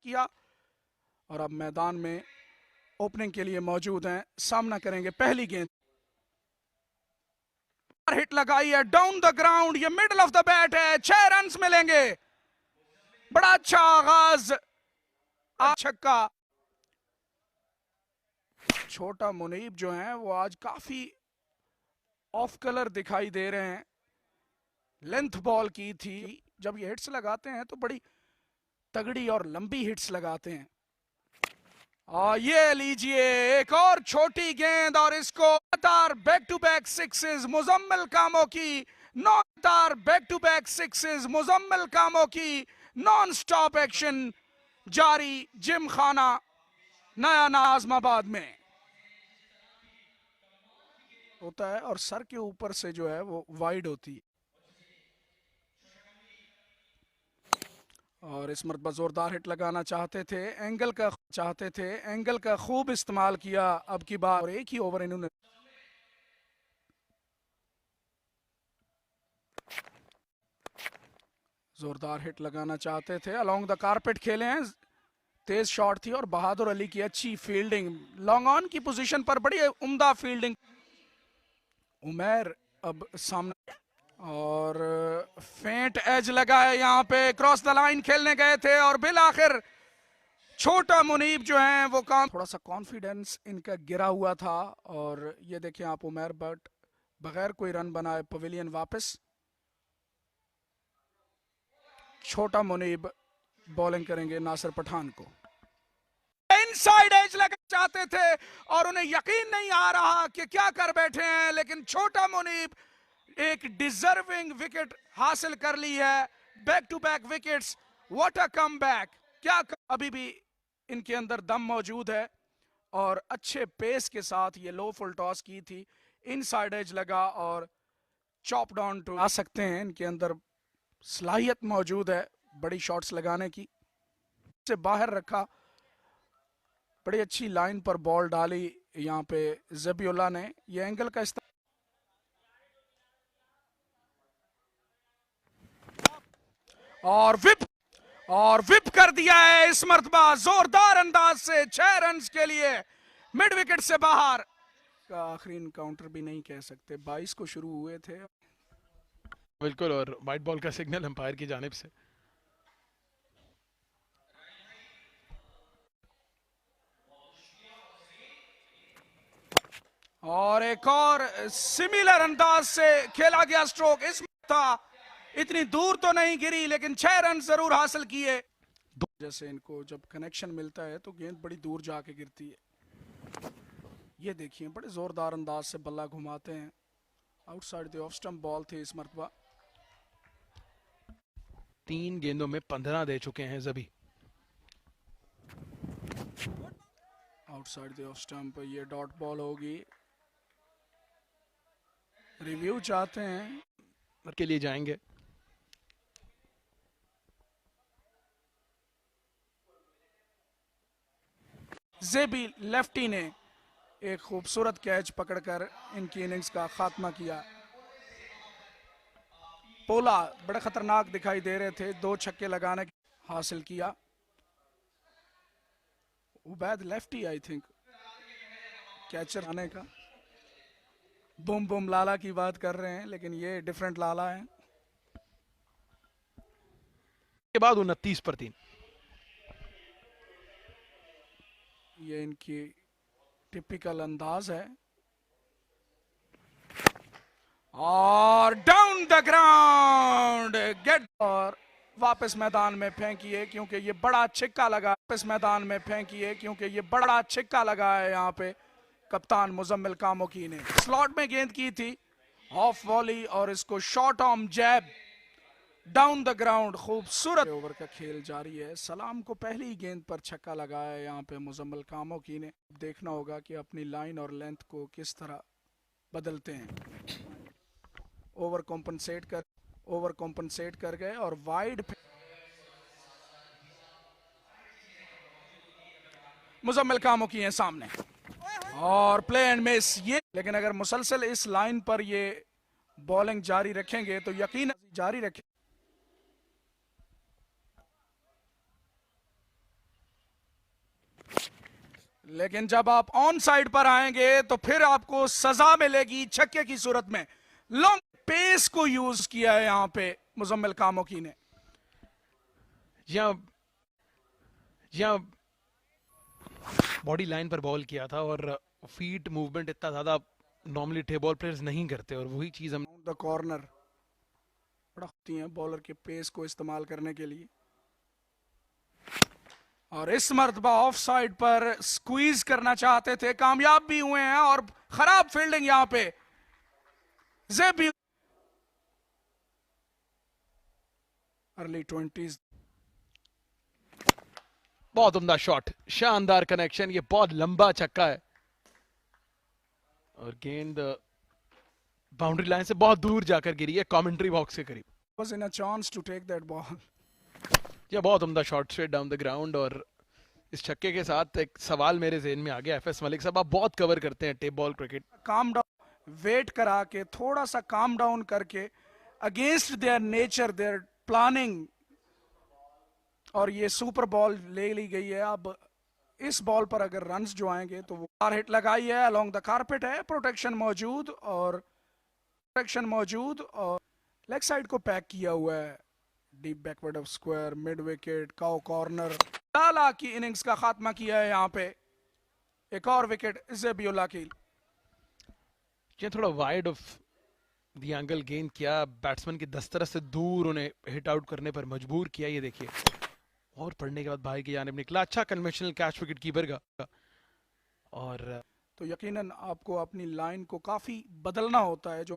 किया और अब मैदान में ओपनिंग के लिए मौजूद हैं, सामना करेंगे पहली गेंद। हिट लगाई है डाउन द ग्राउंड, ये मिडल ऑफ द बैट है, 6 रन्स मिलेंगे। बड़ा अच्छा आगाज, छक्का। छोटा मुनीब जो है वो आज काफी ऑफ कलर दिखाई दे रहे हैं। लेंथ बॉल की थी, जब ये हिट्स लगाते हैं तो बड़ी तगड़ी और लंबी हिट्स लगाते हैं। ये लीजिए एक और छोटी गेंद और इसको लगातार back to back sixes Muzammil कामों की, लगातार back to back sixes Muzammil कामों की, नॉन स्टॉप एक्शन जारी जिम खाना नया आजमाबाद में होता है और सर के ऊपर से जो है वो वाइड होती है। और इस मरतबा जोरदार हिट लगाना चाहते थे, एंगल का खूब इस्तेमाल किया अब की बार, और एक ही ओवर इन्होंने जोरदार हिट लगाना चाहते थे, अलोंग द कारपेट खेले हैं, तेज शॉट थी और बहादुर अली की अच्छी फील्डिंग, लॉन्ग ऑन की पोजीशन पर बड़ी उम्दा फील्डिंग। उमैर अब सामने और फेंट एज लगा है, यहाँ पे क्रॉस द लाइन खेलने गए थे और बिल आखिर छोटा मुनीब जो है वो काम, थोड़ा सा कॉन्फिडेंस इनका गिरा हुआ था। और ये देखें आप, उमैर बट बगैर कोई रन बनाए पवेलियन वापस। छोटा मुनीब बॉलिंग करेंगे नासिर पठान को, इनसाइड एज लगा चाहते थे और उन्हें यकीन नहीं आ रहा कि क्या कर बैठे हैं, लेकिन छोटा मुनीब एक डिजर्विंग विकेट हासिल कर ली है। Back to back wickets, what a comeback. क्या अभी भी इनके अंदर दम मौजूद है और अच्छे पेस के साथ ये लो फुल टॉस की थी, इनसाइड एज लगा और चॉप डाउन टू आ सकते हैं, इनके अंदर सलाहियत मौजूद है बड़ी शॉट्स लगाने की। से बाहर रखा, बड़ी अच्छी लाइन पर बॉल डाली यहाँ पे ज़बीउल्लाह ने, ये एंगल का इस्तेमाल और विप कर दिया है इस मर्तबा जोरदार अंदाज से, 6 रन्स के लिए मिड विकेट से बाहर का आखिरी इनकाउंटर भी नहीं कह सकते, 22 को शुरू हुए थे। बिल्कुल, और वाइट बॉल का सिग्नल अंपायर की जानिब से। और एक और सिमिलर अंदाज से खेला गया स्ट्रोक, इसमें था इतनी दूर तो नहीं गिरी लेकिन 6 रन जरूर हासिल किए। जैसे इनको जब कनेक्शन मिलता है तो गेंद बड़ी दूर जाके गिरती है। ये देखिए बड़े जोरदार अंदाज से बल्ला घुमाते हैं, outside the off stump ball थी इस मरतबा। 3 गेंदों में 15 दे चुके हैं जबी। आउटसाइड द ऑफ स्टंप, ये डॉट बॉल होगी। रिव्यू चाहते हैं के लिए जाएंगे। जेबी लेफ्टी ने एक खूबसूरत कैच पकड़कर इनकी इनिंग्स का खात्मा किया। पोला बड़े खतरनाक दिखाई दे रहे थे, 2 छक्के लगाने हासिल किया। Ubaid lefty I think catcher आने का, बुम बुम लाला की बात कर रहे हैं लेकिन ये डिफरेंट लाला है। के बाद 29 पर 3, ये इनकी टिपिकल अंदाज है और डाउन द ग्राउंड गेट, और वापस मैदान में फेंकिए क्योंकि ये बड़ा छिक्का लगा, वापस मैदान में फेंकिए क्योंकि ये बड़ा छिक्का लगा है यहाँ पे कप्तान मुजम्मिल कामोकी ने। स्लॉट में गेंद की थी, ऑफ वॉली और इसको short arm jab down the ground, खूबसूरत। ओवर का खेल जारी है, सलाम को पहली गेंद पर छक्का लगाया है यहाँ पे मुजम्मिल कामोकी ने। देखना होगा कि अपनी लाइन और लेंथ को किस तरह बदलते हैं। ओवर कॉम्पनसेट कर गए और वाइड मुजम्मिल कामोकी है सामने और प्ले एंड मिस। ये लेकिन अगर मुसलसल इस लाइन पर ये बॉलिंग जारी रखेंगे तो यकीन जारी रखें। लेकिन जब आप ऑन साइड पर आएंगे तो फिर आपको सजा मिलेगी छक्के की सूरत में। लॉन्ग पेस को यूज किया है यहां पे मुजम्मिल कामोकी ने। जी हाँ, बॉडी लाइन पर बॉल किया था और फीट मूवमेंट इतना ज्यादा नॉर्मली टेबल प्लेयर्स नहीं करते, और वही चीज हम द कॉर्नर बड़ा होती है बॉलर के पेस को इस्तेमाल करने के लिए। और इस मर्तबा ऑफ साइड पर स्क्वीज करना चाहते थे, कामयाब भी हुए हैं। और खराब फील्डिंग यहां पे जेबी। Early 20s। बहुत उम्दा शॉट, शानदार कनेक्शन, ये बहुत लंबा छक्का है और गेंद बाउंड्री लाइन से बहुत दूर जाकर गिरी है, कमेंट्री बॉक्स के करीब। Was in a chance to take that ball। ये बहुत उम्दा shot straight down the ground. और इस छक्के के साथ एक सवाल मेरे ज़हन में आ गया, एफएस मलिक साहब आप बहुत कवर करते हैं tape ball cricket, calm down wait करा के, थोड़ा सा काम डाउन करके, against their nature, their planning, और ये सुपर बॉल ले ली गई है। अब इस बॉल पर अगर रन्स जो आएंगे तो वो बार हिट लगाई है, अलोंग द कारपेट है, प्रोटेक्शन मौजूद और लेग साइड को पैक किया हुआ है। Deep backward of square, mid wicket, cow corner. Lala की इनिंग्स का खात्मा किया है यहाँ पे। एक और विकेट ज़ेबिउल्लाह की। ये थोड़ा वाइड ऑफ द एंगल गेंद किया, बैट्समैन की दस्तरस से दूर उन्हें हिट आउट करने पर मजबूर किया। ये देखिए, और पढ़ने के बाद भाई की जानिब निकला, अच्छा कन्वेंशनल कैच विकेट कीपर का। और तो यकीनन आपको अपनी लाइन को काफी बदलना होता है। जो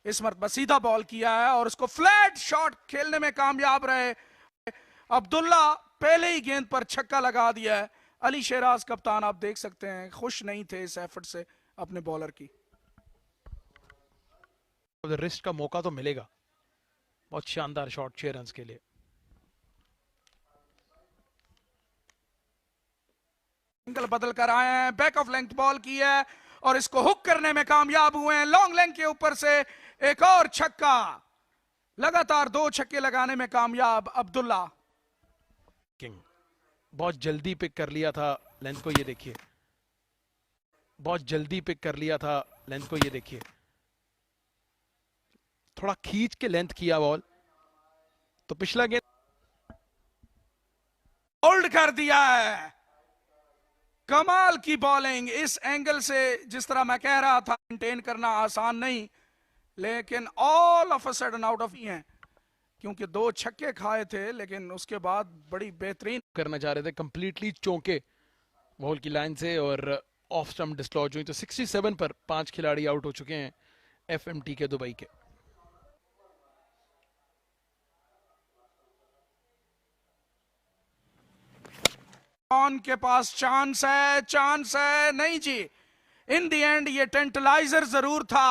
इस मरतबा सीधा बॉल किया है और उसको फ्लैट शॉट खेलने में कामयाब रहे अब्दुल्ला। पहले ही गेंद पर छक्का लगा दिया है। अली शेराज कप्तान आप देख सकते हैं खुश नहीं थे इस एफर्ट से अपने बॉलर की। रिस्ट का मौका तो मिलेगा। बहुत शानदार शॉट 6 रन के लिए। एंगल बदल कर आए हैं, बैक ऑफ लेंथ बॉल की है और इसको हुक करने में कामयाब हुए हैं। लॉन्ग लेंथ के ऊपर से एक और छक्का, लगातार 2 छक्के लगाने में कामयाब अब्दुल्ला। किंग बहुत जल्दी पिक कर लिया था लेंथ को, ये देखिए, बहुत जल्दी पिक कर लिया था लेंथ को, ये देखिए, थोड़ा खींच के लेंथ किया बॉल, तो पिछला गेंद होल्ड कर दिया है। कमाल की बॉलिंग इस एंगल से, जिस तरह मैं कह रहा था मेंटेन करना आसान नहीं, लेकिन all of a sudden out of हैं क्योंकि 2 छक्के खाए थे, लेकिन उसके बाद बड़ी बेहतरीन करना चाह रहे थे, कंप्लीटली चौंके बॉल की लाइन से और ऑफ स्टंप डिसलॉज हुई। तो 67 पर 5 खिलाड़ी आउट हो चुके हैं एफएमटी के दुबई के। ऑन के पास चांस है नहीं जी। इन दी एंड ये टेंटलाइजर जरूर था,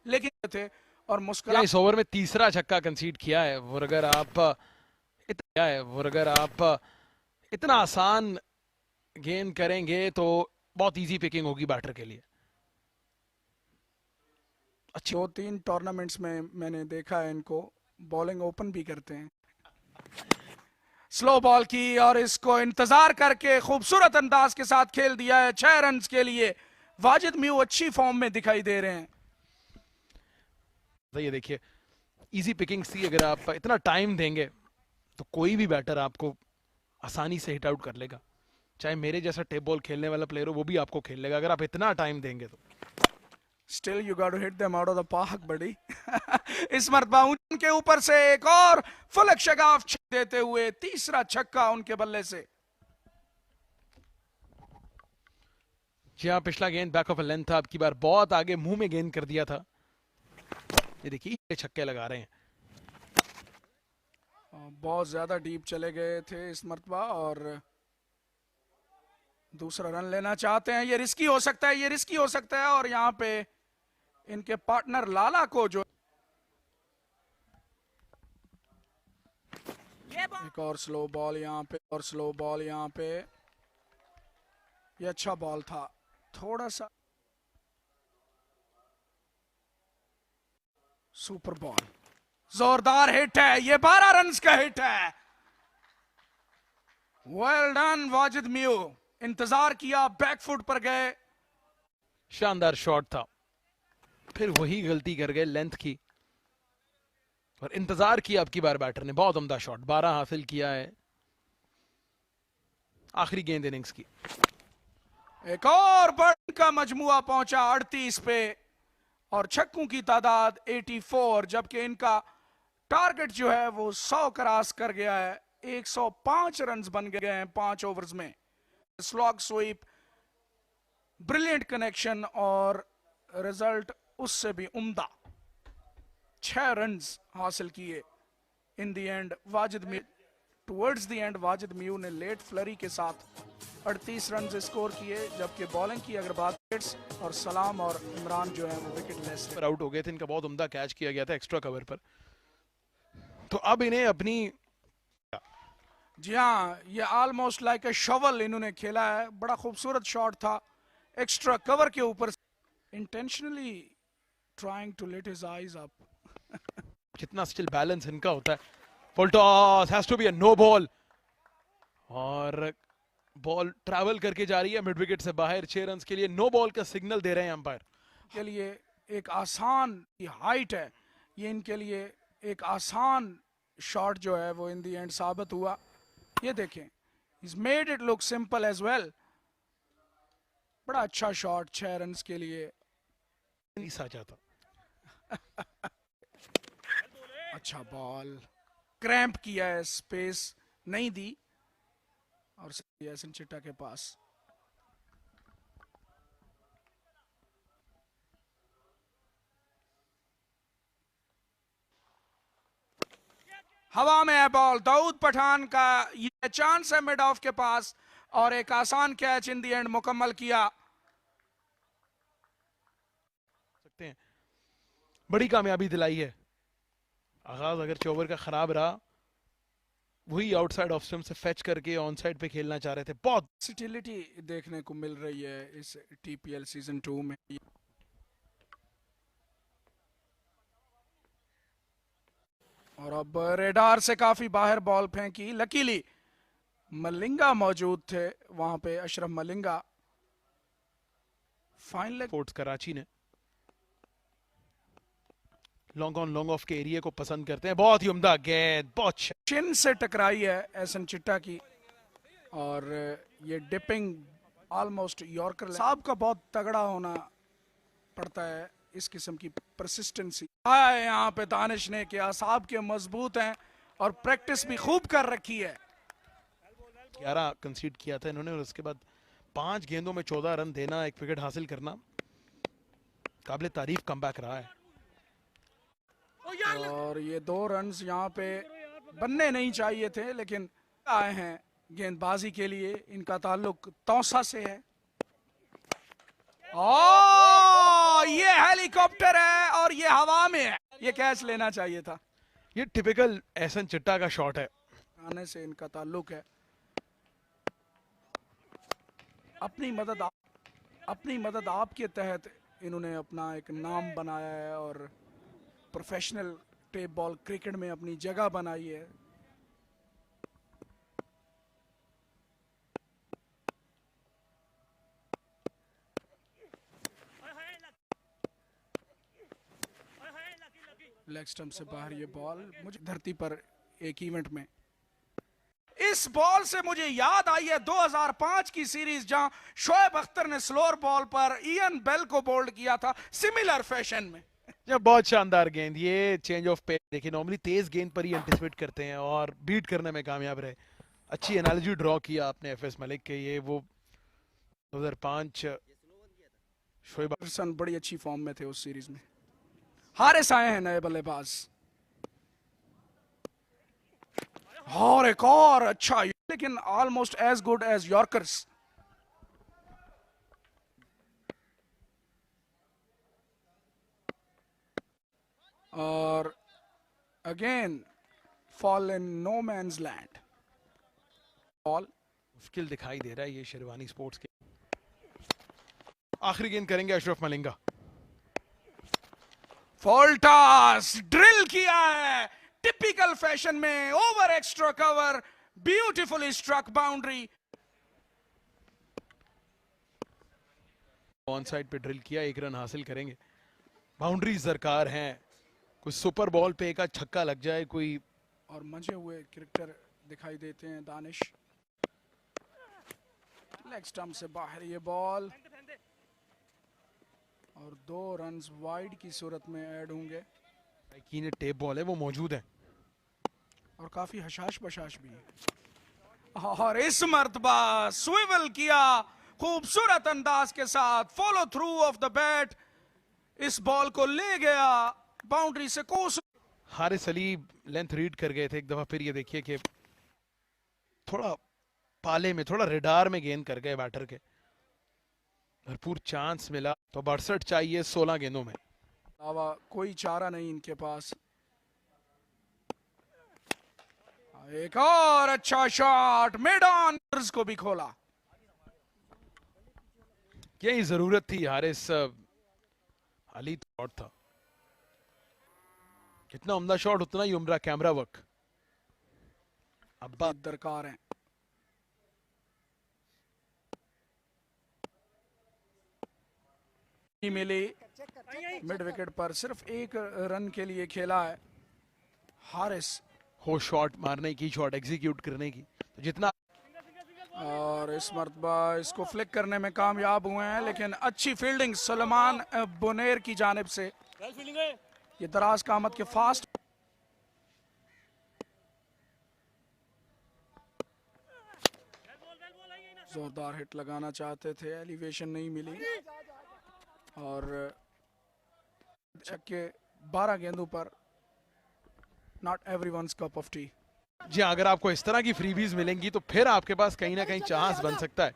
लेकिन थे और मुस्कुरा। इस ओवर में तीसरा छक्का कंसीड किया है। वो अगर आप इतना आसान गेंद करेंगे तो बहुत इजी पिकिंग होगी बैटर के लिए। अच्छी 2-3 टूर्नामेंट्स में मैंने देखा है इनको बॉलिंग ओपन भी करते हैं। स्लो बॉल की और इसको इंतजार करके खूबसूरत अंदाज के साथ खेल दिया है 6 रन के लिए। वाजिद म्यू अच्छी फॉर्म में दिखाई दे रहे हैं। तो ये देखिए, इजी पिकिंग थी। अगर आप इतना टाइम देंगे तो कोई भी बैटर आपको आसानी से हिट आउट कर लेगा, चाहे मेरे जैसा टेप बॉल खेलने वाला प्लेयर हो, वो भी आपको खेल लेगा अगर आप इतना टाइम देंगे तो। Still you got to hit them out of the park, buddy। इस मरतबा उनके ऊपर से एक और फलक शगाफ देते हुए तीसरा छक्का उनके बल्ले से। जी हाँ, पिछला गेंद बैक ऑफ लेंथ था, अब की बार बहुत आगे मुंह में गेंद कर दिया था। ये देखिए छक्के लगा रहे हैं। बहुत ज्यादा डीप चले गए थे इस मरतबा और दूसरा रन लेना चाहते हैं। ये रिस्की हो सकता है, और यहाँ पे इनके पार्टनर लाला को जो एक और स्लो बॉल यहाँ पे ये अच्छा बॉल था, थोड़ा सा सुपर बॉल, जोरदार हिट है, ये 12 रन का हिट है। Well done Wajid mu. इंतजार किया, बैकफुट पर गए। शानदार शॉट था, फिर वही गलती कर गए लेंथ की, और इंतजार किया अब की बार बैटर ने। बहुत उम्दा शॉट, 12 हासिल किया है आखिरी गेंद इनिंग्स की। एक और बर्न का मजमुआ पहुंचा 38 पे, और छक्कों की तादाद 84, जबकि इनका टारगेट जो है वो 100 क्रॉस कर गया है। 105 रन बन गए हैं 5 ओवर्स में। स्लॉग स्वीप, ब्रिलियंट कनेक्शन, और रिजल्ट उससे भी उम्दा। 6 रन हासिल किए in the end. Towards the end Wajid मियू ने लेट फ्लरी के साथ 38 रन स्कोर किए, जबकि बॉलिंग की अगर बात, और सलाम और इमरान जो है वो विकेट लेस पर आउट हो गए थे। इनका बहुत उम्दा कैच किया गया था एक्स्ट्रा कवर पर। तो अब इन्हें अपनी, जी हाँ, ये ऑलमोस्ट लाइक ए शवल इन्होंने खेला है। बड़ा खूबसूरत शॉट था एक्स्ट्रा कवर के ऊपर, intentionally trying to let his eyes up. जितना स्टिल बैलेंस इनका होता है। Full toss has to be a no ball, और बॉल ट्रैवल करके जा रही है मिड विकेट से बाहर। 6 रन के लिए नो बॉल का सिग्नल दे रहे हैं अंपायर के लिए एक आसान हाइट है, ये इनके लिए एक आसान शॉट जो है वो इन दी एंड साबित हुआ। ये देखें, he's made it look simple as well। बड़ा अच्छा शॉट 6 रन के लिए। नहीं साजा था। अच्छा बॉल, क्रैम्प किया है, स्पेस नहीं दी, और एसन चिट्टा के पास। हवा में है बॉल, दाऊद पठान का ये चांस है मिड ऑफ के पास, और एक आसान कैच इन दी एंड मुकम्मल किया। सकते हैं बड़ी कामयाबी दिलाई है। आगाज अगर ओवर का खराब रहा, वही आउटसाइड ऑफ स्टंप से फेच करके ऑन साइड पे खेलना चाह रहे थे। बहुत वर्सेटिलिटी देखने को मिल रही है इस टीपीएल सीजन 2 में। और अब रेडार से काफी बाहर बॉल फेंकी, लकीली मलिंगा मौजूद थे वहां पे, अशरफ मलिंगा। फाइनल स्पोर्ट्स कराची ने लॉन्ग ऑन लॉन्ग ऑफ के एरिया को पसंद करते हैं। बहुत ही उम्दा गेंद, बहुत चिन से टकराई है एसन चिट्टा की, और ये डिपिंग ऑलमोस्ट यॉर्कर साहब का बहुत तगड़ा होना पड़ता है इस किस्म की परसिस्टेंसी। यहाँ पे दानिश ने कि असाब के मजबूत हैं और प्रैक्टिस भी खूब कर रखी है। 11 कंसीड किया था इन्होंने, और उसके बाद 5 गेंदों में 14 रन देना, एक विकेट हासिल करना काबिल तारीफ कमबैक रहा है। और ये 2 रन यहाँ पे बनने नहीं चाहिए थे, लेकिन आए हैं गेंदबाजी के लिए। इनका ताल्लुक तौसा से है। ये हेलीकॉप्टर है और ये हवा में है, ये कैच लेना चाहिए था। ये टिपिकल एहसन चिट्टा का शॉट है। आने से इनका ताल्लुक है। अपनी मदद आपके तहत इन्होंने अपना एक नाम बनाया है, और प्रोफेशनल टेप बॉल क्रिकेट में अपनी जगह बनाई है। लेग स्टंप से बाहर ये बॉल, मुझे धरती पर एक इवेंट में इस बॉल से मुझे याद आई है 2005 की सीरीज, जहां शोएब अख्तर ने स्लोअर बॉल पर इयन बेल को बोल्ड किया था सिमिलर फैशन में। जब बहुत शानदार गेंद, ये चेंज ऑफ पेस देखिए, नॉर्मली तेज गेंद पर ही एंटिसिपेट करते हैं और बीट करने में कामयाब रहे। अच्छी एनालॉजी ड्रॉ किया आपने एफएस मलिक के। ये वो 2005 शोएब बड़ी अच्छी फॉर्म में थे उस सीरीज में। हारिस आए हैं नए बल्लेबाज, और एक और अच्छा, लेकिन almost as good as yorkers. और again fall in no man's land. Ball मुश्किल दिखाई दे रहा है ये शेरवानी स्पोर्ट्स के। आखिरी गेंद करेंगे अशरफ मलिंगा। फॉल्टास ड्रिल किया है टिपिकल फैशन में, over extra cover, beautifully struck boundary. On side पे ड्रिल किया, 1 रन हासिल करेंगे। बाउंड्रीज दरकार हैं, कोई सुपर बॉल पे एक छक्का लग जाए, कोई और मंजे हुए क्रिकेटर दिखाई देते हैं। दानिश लेग स्टंप से बाहर ये बॉल, और 2 रन्स वाइड की सूरत में ऐड होंगे। कीने टेप बॉल है वो मौजूद है, और काफी हशाश बशाश भी है। और इस मर्तबा स्विवल किया खूबसूरत अंदाज के साथ, follow through of the bat, इस बॉल को ले गया बाउंड्री से कोस। हारिस अली लेंथ रीड कर गए थे एक दफा, फिर ये देखिए कि थोड़ा पाले में, थोड़ा रेडार में गेंद कर गए बैटर के। भरपूर चांस मिला तो 62 चाहिए 16 गेंदों में। अलावा कोई चारा नहीं इनके पास। एक और अच्छा शॉट, मिड ऑन को भी खोला। यही जरूरत थी, हारिस अली शॉट था, जितना उम्दा शॉट उतना ही उम्दा कैमरा वर्क। अब बात दरकार है। मिली मिड विकेट पर, सिर्फ 1 रन के लिए खेला है हारिस। हो शॉट मारने की, शॉट एग्जीक्यूट करने की, तो जितना। और इस मर्तबा इसको फ्लिक करने में कामयाब हुए हैं, लेकिन अच्छी फील्डिंग सलमान बुनेर की जानिब से। ये दराज का आमद के फास्ट। जोरदार हिट लगाना चाहते थे, एलिवेशन नहीं मिली, और छक्के 12 गेंदों पर। Not everyone's cup of tea. जी हाँ, अगर आपको इस तरह की फ्रीबीज मिलेंगी तो फिर आपके पास कहीं ना कहीं चांस बन सकता है।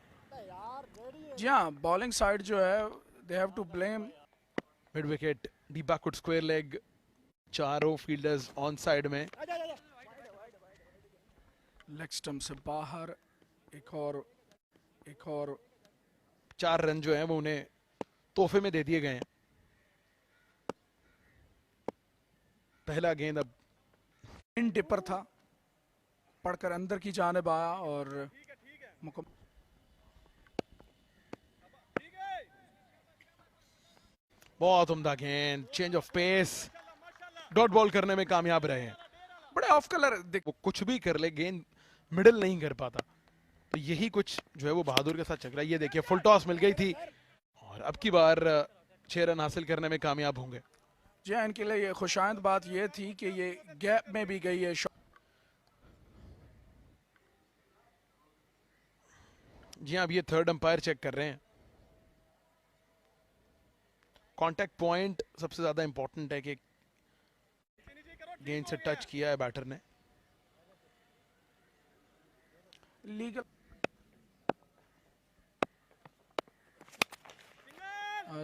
जी हाँ, बॉलिंग साइड जो है, they have to blame. Mid wicket, deep backward square leg, चारों फील्डर्स ऑन साइड में। लेग स्टंप से बाहर एक और 4 रन जो है वो उन्हें तोहफे में दे दिए गए हैं। पहला गेंद अब इन टिपर था, पड़कर अंदर की जानिब आया, और बहुत उम्दा गेंद, change of pace, dot ball करने में कामयाब रहे हैं। बड़े ऑफ कलर वो कुछ भी कर ले, गेंद मिडिल नहीं कर पाता, तो यही कुछ जो है वो बहादुर के साथ चल रहा है। ये देखिए फुल टॉस मिल गई थी, और अब की बार 6 रन हासिल करने में कामयाब होंगे। जी हाँ, इनके लिए ये खुशाइंद बात ये थी कि ये गैप में भी गई है। जी हाँ, अब ये थर्ड अंपायर चेक कर रहे हैं। कांटेक्ट पॉइंट सबसे ज्यादा इंपॉर्टेंट है कि गेंद से टच किया है बैटर ने। लीगल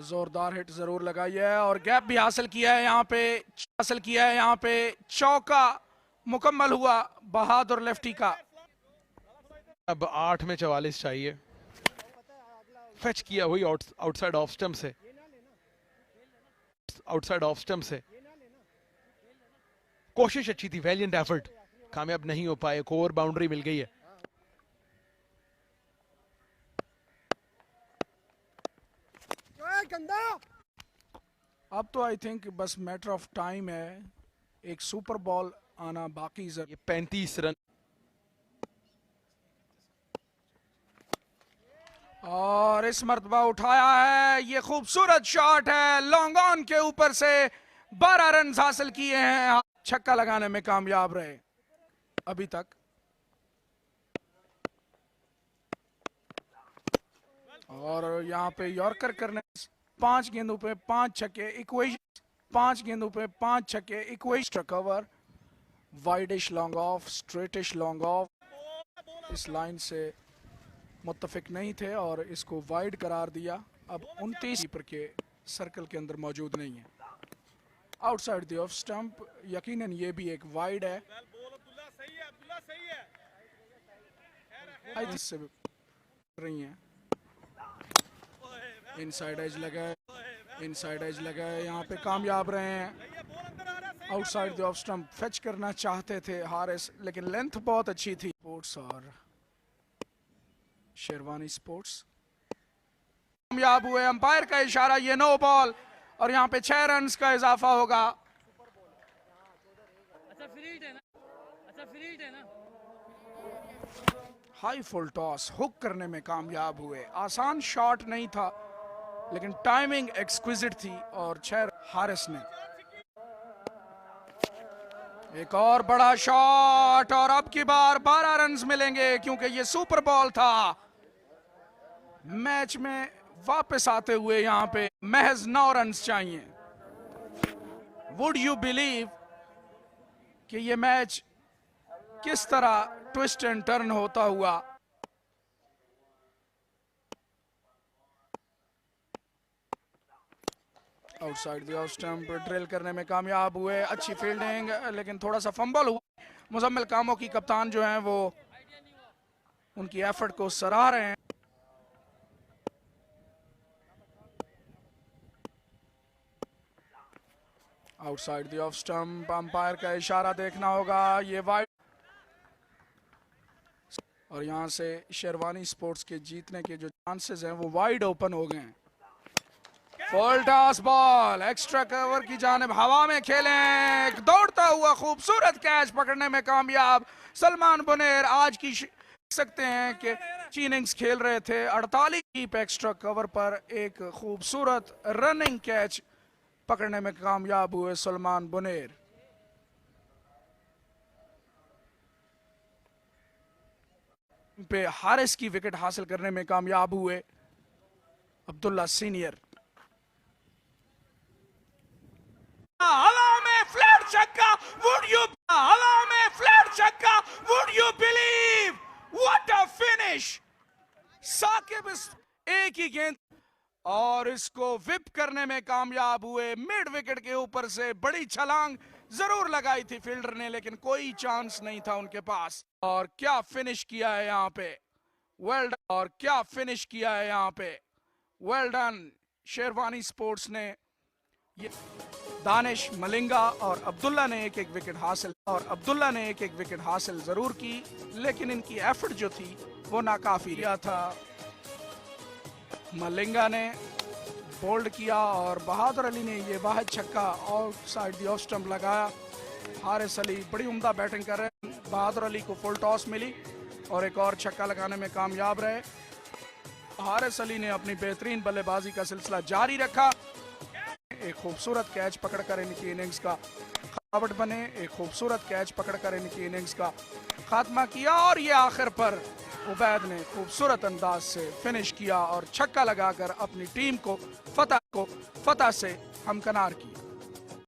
जोरदार हिट जरूर लगाई है, और गैप भी हासिल किया है यहाँ पे चौका मुकम्मल हुआ बहादुर लेफ्टी का। अब 8 में 44 चाहिए। फेच किया हुई आउटसाइड ऑफ स्टंप से, कोशिश अच्छी थी, वैलिएंट एफर्ट, कामयाब नहीं हो पाए। एक और बाउंड्री मिल गई है। अब तो आई थिंक बस मैटर ऑफ टाइम है, एक सुपर बॉल आना बाकी। ये 35 रन, और इस मर्तबा उठाया है, ये खूबसूरत शॉट है, लॉन्ग ऑन के ऊपर से 12 रन हासिल किए हैं। छक्का लगाने में कामयाब रहे अभी तक। और यहाँ पे यॉर्कर करने 5 गेंदों पे 5 छक्के, इक्वेशन 5 गेंदों पे 5 छक्के, equation cover, wideish long off, straightish long off. इस लाइन से मुत्तफिक नहीं थे और इसको वाइड करार दिया। अब 29 कीपर के सर्कल के अंदर मौजूद नहीं है। आउटसाइड द ऑफ स्टंप, यकीनन ये भी एक वाइड है। इससे रही हैं, इनसाइड एज लगा है, यहाँ पे कामयाब रहे हैं। Outside the off stump fetch करना चाहते थे हारिस, लेकिन लेंथ बहुत अच्छी थी। स्पोर्ट्स और शेरवानी स्पोर्ट्स कामयाब हुए, अंपायर का इशारा, ये नो बॉल और यहाँ पे 6 रन का इजाफा होगा। हाई फुल टॉस हुक करने में कामयाब हुए, आसान शॉट नहीं था लेकिन टाइमिंग एक्सक्विजिट थी और 6 हारिस ने। एक और बड़ा शॉट और अब की बार 12 रन मिलेंगे क्योंकि ये सुपर बॉल था। मैच में वापस आते हुए यहां पे महज 9 रन चाहिए। वुड यू बिलीव कि ये मैच किस तरह ट्विस्ट एंड टर्न होता हुआ। Outside the off stump drill करने में कामयाब हुए, अच्छी फील्डिंग लेकिन थोड़ा सा फंबल हुआ। मुजम्मिल कामो की कप्तान जो हैं वो उनकी एफर्ट को सराह रहे हैं। Outside the off stump, umpire का इशारा देखना होगा, ये वाइड और यहां से शेरवानी स्पोर्ट्स के जीतने के जो चांसेस हैं वो वाइड ओपन हो गए हैं। Full toss ball extra cover की जानिब हवा में खेलें, दौड़ता हुआ खूबसूरत कैच पकड़ने में कामयाब सलमान बुनेर। आज की सकते हैं कि 3 इनिंग्स खेल रहे थे, 48 कीप एक्स्ट्रा कवर पर एक खूबसूरत रनिंग कैच पकड़ने में कामयाब हुए सलमान बुनेर। पे हारिस की विकेट हासिल करने में कामयाब हुए अब्दुल्ला सीनियर। हवा में फ्लैट छक्का, वुड यू, हवा में फ्लैट छक्का, would you believe, what a finish. Shakib एक ही गेंद और इसको विप करने में कामयाब हुए। मिड विकेट के ऊपर से बड़ी छलांग जरूर लगाई थी फील्डर ने लेकिन कोई चांस नहीं था उनके पास। और क्या फिनिश किया है यहाँ पे, वेल डन। और क्या फिनिश किया है यहाँ पे, वेल डन। शेरवानी स्पोर्ट्स ने ये दानिश, मलिंगा और अब्दुल्ला ने एक एक विकेट हासिल जरूर की लेकिन इनकी एफर्ट जो थी वो नाकाफी रहा था। मलिंगा ने बोल्ड किया और बहादुर अली ने ये वाहिद छक्का आउटसाइड द ऑफ स्टंप लगाया। हारिस अली बड़ी उम्दा बैटिंग कर रहे हैं, बहादुर अली को फुल टॉस मिली और एक और छक्का लगाने में कामयाब रहे। हारिस अली ने अपनी बेहतरीन बल्लेबाजी का सिलसिला जारी रखा, एक खूबसूरत कैच पकड़कर इनकी इनिंग्स का खावट बने, एक खूबसूरत कैच पकड़कर इनकी इनिंग्स का खात्मा किया और ये आखिर पर उबैद ने खूबसूरत अंदाज से फिनिश किया और छक्का लगाकर अपनी टीम को फतह से हमकनार किया।